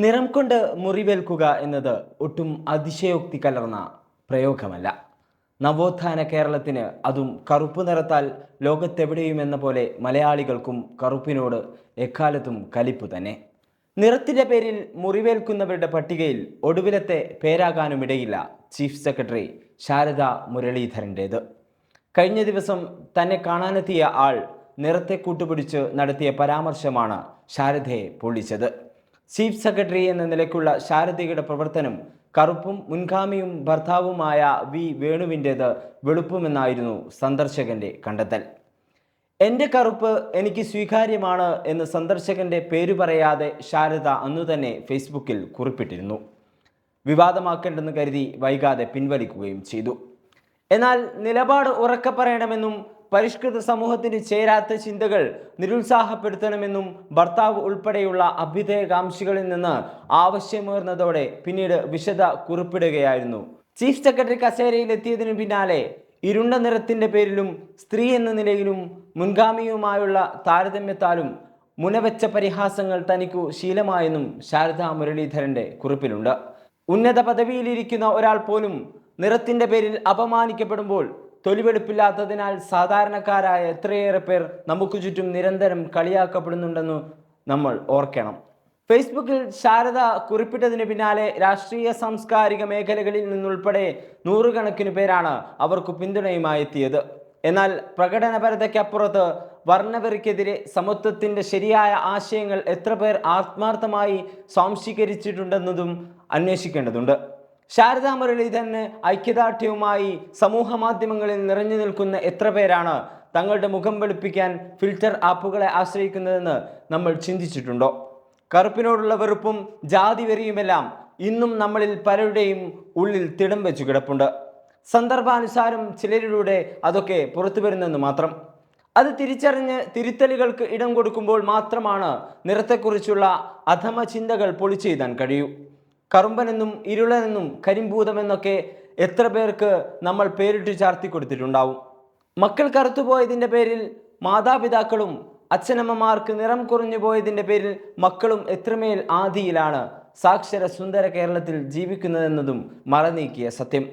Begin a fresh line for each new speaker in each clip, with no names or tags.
നിറം കൊണ്ട് മുറിവേൽക്കുക എന്നത് ഒട്ടും അതിശയോക്തി കലർന്ന പ്രയോഗമല്ല. നവോത്ഥാന കേരളത്തിന്, അതും കറുപ്പ് നിറത്താൽ ലോകത്തെവിടെയും എന്ന പോലെ മലയാളികൾക്കും കറുപ്പിനോട് എക്കാലത്തും കലിപ്പ് തന്നെ. നിറത്തിൻ്റെ പേരിൽ മുറിവേൽക്കുന്നവരുടെ പട്ടികയിൽ ഒടുവിലത്തെ പേരാകാനുമിടയില്ല ചീഫ് സെക്രട്ടറി ശാരദ മുരളീധരൻ്റേത്. കഴിഞ്ഞ ദിവസം തന്നെ കാണാനെത്തിയ ആൾ നിറത്തെ കൂട്ടുപിടിച്ച് നടത്തിയ പരാമർശമാണ് ശാരദയെ പൊള്ളിച്ചത്. ചീഫ് സെക്രട്ടറി എന്ന നിലയ്ക്കുള്ള ശാരദയുടെ പ്രവർത്തനം കറുപ്പും മുൻഗാമിയും ഭർത്താവുമായ വി വേണുവിൻ്റേത് വെളുപ്പുമെന്നായിരുന്നു സന്ദർശകന്റെ കണ്ടെത്തൽ. എൻ്റെ കറുപ്പ് എനിക്ക് സ്വീകാര്യമാണ് എന്ന് സന്ദർശകന്റെ പേരു പറയാതെ ശാരദ അന്നു തന്നെ ഫേസ്ബുക്കിൽ കുറിപ്പിട്ടിരുന്നു. വിവാദമാക്കേണ്ടെന്ന് കരുതി വൈകാതെ പിൻവലിക്കുകയും ചെയ്തു. എന്നാൽ നിലപാട് ഉറക്കെ പറയണമെന്നും പരിഷ്കൃത സമൂഹത്തിന് ചേരാത്ത ചിന്തകൾ നിരുത്സാഹപ്പെടുത്തണമെന്നും ഭർത്താവ് ഉൾപ്പെടെയുള്ള അഭ്യുദയകാംക്ഷികളിൽ നിന്ന് ആവശ്യമുയർന്നതോടെ പിന്നീട് വിശദ കുറിപ്പിടുകയായിരുന്നു. ചീഫ് സെക്രട്ടറി കസേരയിലെത്തിയതിനു പിന്നാലെ ഇരുണ്ട നിറത്തിൻ്റെ പേരിലും സ്ത്രീ എന്ന നിലയിലും മുൻഗാമിയുമായുള്ള താരതമ്യത്താലും മുനവെച്ച പരിഹാസങ്ങൾ തനിക്കു ശീലമായെന്നും ശാരദാ മുരളീധരൻ്റെ കുറിപ്പിലുണ്ട്. ഉന്നത പദവിയിലിരിക്കുന്ന ഒരാൾ പോലും നിറത്തിൻ്റെ പേരിൽ അപമാനിക്കപ്പെടുമ്പോൾ തൊലിവെളുപ്പില്ലാത്തതിനാൽ സാധാരണക്കാരായ എത്രയേറെ പേർ നമുക്ക് ചുറ്റും നിരന്തരം കളിയാക്കപ്പെടുന്നുണ്ടെന്ന് നമ്മൾ ഓർക്കണം. ഫേസ്ബുക്കിൽ ശാരദ കുറിപ്പിട്ടതിന് പിന്നാലെ രാഷ്ട്രീയ സാംസ്കാരിക മേഖലകളിൽ നിന്നുൾപ്പെടെ നൂറുകണക്കിന് പേരാണ് അവർക്ക് പിന്തുണയുമായി എത്തിയത്. എന്നാൽ പ്രകടനപരതയ്ക്കപ്പുറത്ത് വർണ്ണവെറിക്കെതിരെ സമത്വത്തിൻ്റെ ശരിയായ ആശയങ്ങൾ എത്ര പേർ ആത്മാർത്ഥമായി സ്വാംശീകരിച്ചിട്ടുണ്ടെന്നതും അന്വേഷിക്കേണ്ടതുണ്ട്. ശാരദാ മുരളീധരന് ഐക്യദാർഢ്യവുമായി സമൂഹ മാധ്യമങ്ങളിൽ നിറഞ്ഞു നിൽക്കുന്ന എത്ര പേരാണ് തങ്ങളുടെ മുഖം വെളുപ്പിക്കാൻ ഫിൽറ്റർ ആപ്പുകളെ ആശ്രയിക്കുന്നതെന്ന് നമ്മൾ ചിന്തിച്ചിട്ടുണ്ടോ? കറുപ്പിനോടുള്ള വെറുപ്പും ജാതി വെറിയുമെല്ലാം ഇന്നും നമ്മളിൽ പലരുടെയും ഉള്ളിൽ തിടം വെച്ചു കിടപ്പുണ്ട്. സന്ദർഭാനുസാരം ചിലരിലൂടെ അതൊക്കെ പുറത്തു വരുന്നെന്ന് മാത്രം. അത് തിരിച്ചറിഞ്ഞ് തിരുത്തലുകൾക്ക് ഇടം കൊടുക്കുമ്പോൾ മാത്രമാണ് നിറത്തെക്കുറിച്ചുള്ള അധമ ചിന്തകൾ പൊളിച്ചെഴുതാൻ കഴിയൂ. കറുമ്പനെന്നും ഇരുളനെന്നും കരിമ്പൂതമെന്നൊക്കെ എത്ര പേർക്ക് നമ്മൾ പേരിട്ട് ചാർത്തി കൊടുത്തിട്ടുണ്ടാവും. മക്കൾ കറുത്തുപോയതിൻ്റെ പേരിൽ മാതാപിതാക്കളും അച്ഛനമ്മമാർക്ക് നിറം കുറഞ്ഞു പോയതിൻ്റെ പേരിൽ മക്കളും എത്രമേൽ ആധിയിലാണ് സാക്ഷര സുന്ദര കേരളത്തിൽ ജീവിക്കുന്നതെന്നതും മറനീക്കിയ സത്യം.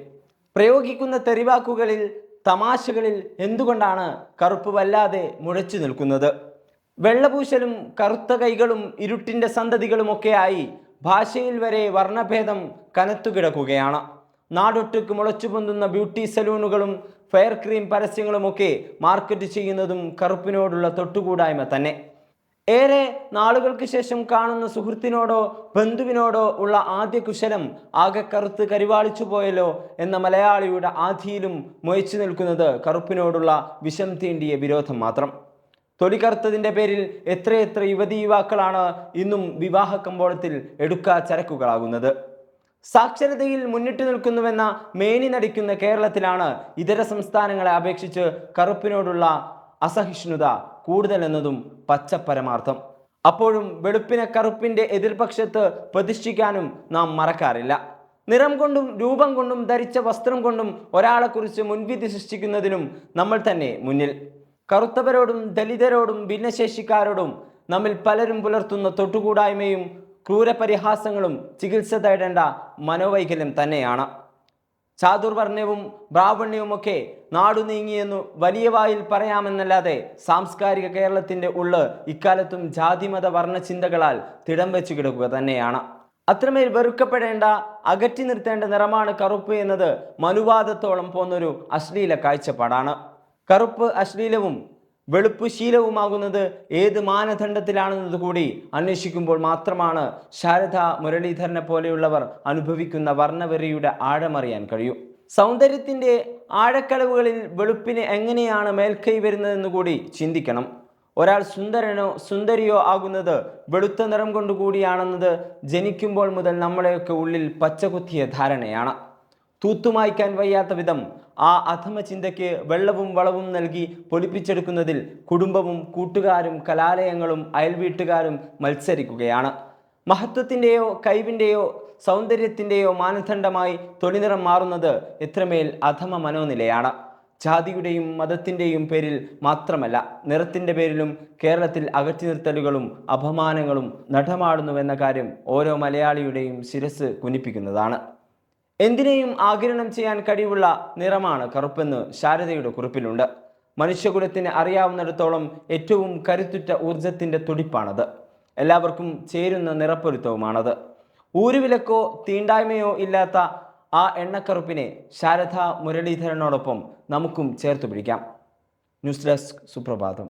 പ്രയോഗിക്കുന്ന തെറിവാക്കുകളിൽ, തമാശകളിൽ എന്തുകൊണ്ടാണ് കറുപ്പ് വല്ലാതെ മുഴച്ചു നിൽക്കുന്നത്? വെള്ളപൂശലും കറുത്ത കൈകളും ഇരുട്ടിൻ്റെ സന്തതികളുമൊക്കെയായി ഭാഷയിൽ വരെ വർണ്ണഭേദം കനത്തുകിടക്കുകയാണ്. നാടൊട്ടുക്ക് മുളച്ചു പൊന്തുന്ന ബ്യൂട്ടി സലൂണുകളും ഫെയർ ക്രീം പരസ്യങ്ങളുമൊക്കെ മാർക്കറ്റ് ചെയ്യുന്നതും കറുപ്പിനോടുള്ള തൊട്ടുകൂടായ്മ തന്നെ. ഏറെ നാളുകൾക്ക് ശേഷം കാണുന്ന സുഹൃത്തിനോടോ ബന്ധുവിനോടോ ഉള്ള ആദ്യ കുശലം ആകെ കറുത്ത് കരിവാളിച്ചു പോയല്ലോ എന്ന മലയാളിയുടെ ആധിയിലും മൊയച്ചു നിൽക്കുന്നത് കറുപ്പിനോടുള്ള വിഷം തീണ്ടിയ വിരോധം മാത്രം. തൊലി കറുത്തതിൻ്റെ പേരിൽ എത്രയെത്ര യുവതീ-യുവാക്കളാണ് ഇന്നും വിവാഹ കമ്പോളത്തിൽ എടുക്കാ ചരക്കുകളാകുന്നത്. സാക്ഷരതയിൽ മുന്നിട്ട് നിൽക്കുന്നുവെന്ന മേനി നടിക്കുന്ന കേരളത്തിലാണ് ഇതര സംസ്ഥാനങ്ങളെ അപേക്ഷിച്ച് കറുപ്പിനോടുള്ള അസഹിഷ്ണുത കൂടുതലെന്നതും പച്ചപ്പരമാർത്ഥം. അപ്പോഴും വെളുപ്പിനെ കറുപ്പിൻ്റെ എതിർപക്ഷത്ത് പ്രതിഷ്ഠിക്കാനും നാം മറക്കാറില്ല. നിറം കൊണ്ടും രൂപം കൊണ്ടും ധരിച്ച വസ്ത്രം കൊണ്ടും ഒരാളെക്കുറിച്ച് മുൻവിധി സൃഷ്ടിക്കുന്നതിനും നമ്മൾ തന്നെ മുന്നിൽ. കറുത്തവരോടും ദലിതരോടും ഭിന്നശേഷിക്കാരോടും നമ്മിൽ പലരും പുലർത്തുന്ന തൊട്ടുകൂടായ്മയും ക്രൂരപരിഹാസങ്ങളും ചികിത്സ തേടേണ്ട മനോവൈകല്യം തന്നെയാണ്. ചാതുർവർണ്ണയവും ബ്രാഹ്മണ്യവുമൊക്കെ നാടു നീങ്ങിയെന്നു വലിയ വായിൽ പറയാമെന്നല്ലാതെ സാംസ്കാരിക കേരളത്തിൻ്റെ ഉള്ള് ഇക്കാലത്തും ജാതിമത വർണ്ണ ചിന്തകളാൽ തിടം വെച്ചു കിടക്കുക തന്നെയാണ്. അത്രമേൽ വെറുക്കപ്പെടേണ്ട, അകറ്റി നിർത്തേണ്ട നിറമാണ് കറുപ്പ് എന്നത് മനുവാദത്തോളം പോന്നൊരു അശ്ലീല കാഴ്ചപ്പാടാണ്. കറുപ്പ് അശ്ലീലവും വെളുപ്പ് ശീലവുമാകുന്നത് ഏത് മാനദണ്ഡത്തിലാണെന്നത് കൂടി അന്വേഷിക്കുമ്പോൾ മാത്രമാണ് ശാരദാ മുരളീധരനെ പോലെയുള്ളവർ അനുഭവിക്കുന്ന വർണ്ണവെറിയുടെ ആഴമറിയാൻ കഴിയും. സൗന്ദര്യത്തിൻ്റെ ആഴക്കളവുകളിൽ വെളുപ്പിന് എങ്ങനെയാണ് മേൽക്കൈ വരുന്നതെന്ന് കൂടി ചിന്തിക്കണം. ഒരാൾ സുന്ദരനോ സുന്ദരിയോ ആകുന്നത് വെളുത്ത നിറം കൊണ്ടുകൂടിയാണെന്നത് ജനിക്കുമ്പോൾ മുതൽ നമ്മുടെയൊക്കെ ഉള്ളിൽ പച്ചകുത്തിയ ധാരണയാണ്. തൂത്തുമായ്ക്കാൻ വയ്യാത്ത വിധം ആ അധമ ചിന്തയ്ക്ക് വെള്ളവും വളവും നൽകി പൊലിപ്പിച്ചെടുക്കുന്നതിൽ കുടുംബവും കൂട്ടുകാരും കലാലയങ്ങളും അയൽവീട്ടുകാരും മത്സരിക്കുകയാണ്. മഹത്വത്തിൻ്റെയോ കഴിവിൻ്റെയോ സൗന്ദര്യത്തിൻ്റെയോ മാനദണ്ഡമായി തൊലിനിറം മാറുന്നത് എത്രമേൽ അധമ മനോനിലയാണ്. ജാതിയുടെയും മതത്തിൻ്റെയും പേരിൽ മാത്രമല്ല, നിറത്തിൻ്റെ പേരിലും കേരളത്തിൽ അകറ്റി നിർത്തലുകളും അപമാനങ്ങളും നടമാടുന്നുവെന്ന കാര്യം ഓരോ മലയാളിയുടെയും ശിരസ് കുനിപ്പിക്കുന്നതാണ്. എന്തിനേയും ആഗിരണം ചെയ്യാൻ കഴിവുള്ള നിറമാണ് കറുപ്പെന്ന് ശാരദയുടെ കുറിപ്പിലുണ്ട്. മനുഷ്യകുലത്തിന് അറിയാവുന്നിടത്തോളം ഏറ്റവും കരുത്തുറ്റ ഊർജത്തിൻ്റെ തുടിപ്പാണത്. എല്ലാവർക്കും ചേരുന്ന നിറപ്പൊരുത്തവുമാണത്. ഊരുവിലക്കോ തീണ്ടായ്മയോ ഇല്ലാത്ത ആ എണ്ണക്കറുപ്പിനെ ശാരദ മുരളീധരനോടൊപ്പം നമുക്കും ചേർത്തു പിടിക്കാം. ന്യൂസ് ഡെസ്ക് സുപ്രഭാതം.